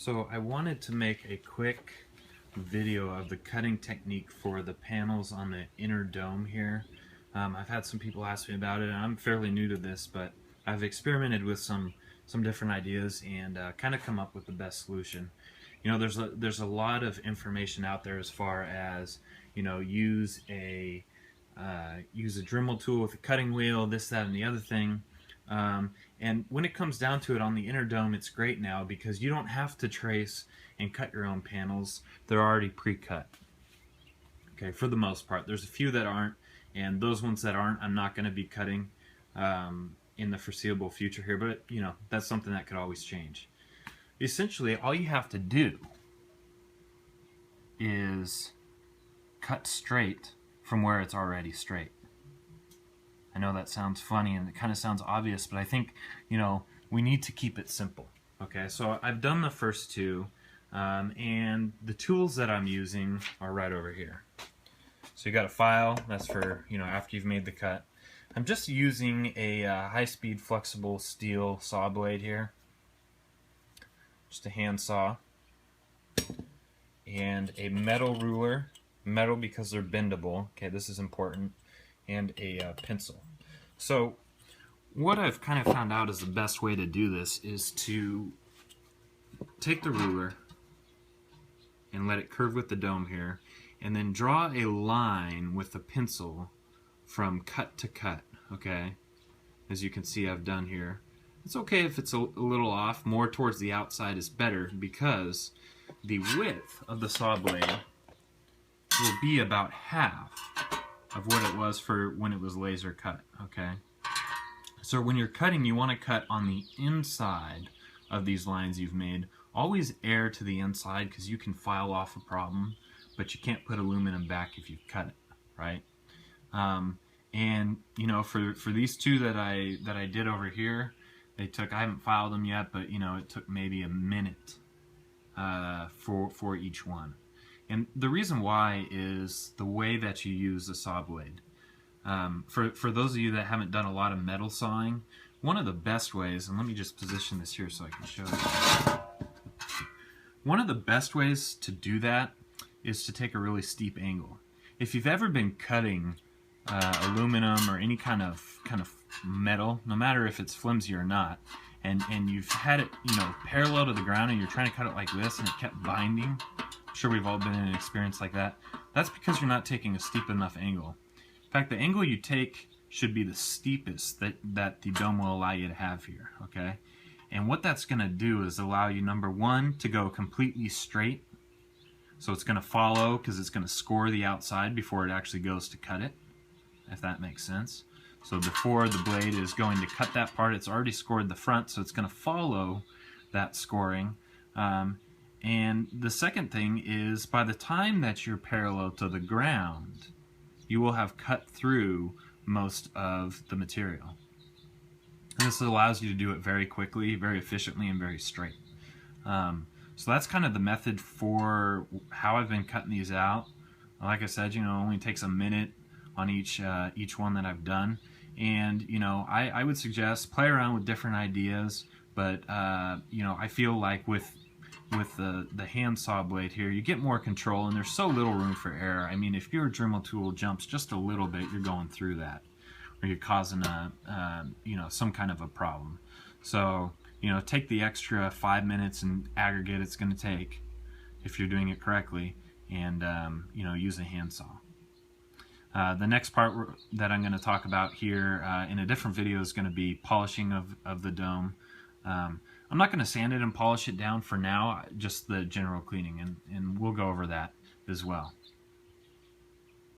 So I wanted to make a quick video of the cutting technique for the panels on the inner dome here. I've had some people ask me about it, and I'm fairly new to this, but I've experimented with some different ideas and kind of come up with the best solution. You know, there's a lot of information out there as far as, you know, use a Dremel tool with a cutting wheel, this, that, and the other thing. And when it comes down to it, on the inner dome, it's great now because you don't have to trace and cut your own panels. They're already pre-cut. Okay, for the most part. There's a few that aren't, and those ones that aren't, I'm not going to be cutting in the foreseeable future here, but you know, that's something that could always change. Essentially, all you have to do is cut straight from where it's already straight. I know that sounds funny and it kind of sounds obvious, but I think, you know, we need to keep it simple. Okay, so I've done the first two, and the tools that I'm using are right over here. So you got a file, that's for, you know, after you've made the cut. I'm just using a high-speed flexible steel saw blade here, just a hand saw, and a metal ruler, metal because they're bendable, okay, this is important, and a pencil. So what I've kind of found out is the best way to do this is to take the ruler and let it curve with the dome here, and then draw a line with the pencil from cut to cut, okay? As you can see I've done here. It's okay if it's a little off. More towards the outside is better because the width of the saw blade will be about half of what it was for when it was laser cut, okay? So when you're cutting, you want to cut on the inside of these lines you've made. Always err to the inside because you can file off a problem, but you can't put aluminum back if you've cut it, right? And you know, for these two that I did over here, they took, I haven't filed them yet, but you know, it took maybe a minute for each one. And the reason why is the way that you use the saw blade. For those of you that haven't done a lot of metal sawing, one of the best ways, and let me just position this here so I can show you. One of the best ways to do that is to take a really steep angle. If you've ever been cutting aluminum or any kind of metal, no matter if it's flimsy or not, and you've had it, you know, parallel to the ground and you're trying to cut it like this and it kept binding, I'm sure we've all been in an experience like that. That's because you're not taking a steep enough angle. In fact, the angle you take should be the steepest that the dome will allow you to have here, okay? And what that's going to do is allow you, number one, to go completely straight. So it's going to follow because it's going to score the outside before it actually goes to cut it, if that makes sense. So before the blade is going to cut that part, it's already scored the front, so it's going to follow that scoring. And the second thing is, by the time that you're parallel to the ground, you will have cut through most of the material. And this allows you to do it very quickly, very efficiently, and very straight. So that's kind of the method for how I've been cutting these out. Like I said, you know, it only takes a minute on each one that I've done. And, you know, I would suggest play around with different ideas, but, you know, I feel like with the hand saw blade here, you get more control and there's so little room for error. I mean, if your Dremel tool jumps just a little bit, you're going through that, or you're causing you know, some kind of a problem. So, you know, take the extra 5 minutes in aggregate it's going to take if you're doing it correctly, and you know, use a handsaw. The next part that I'm going to talk about here in a different video is going to be polishing of the dome. I'm not going to sand it and polish it down for now, just the general cleaning, and we'll go over that as well.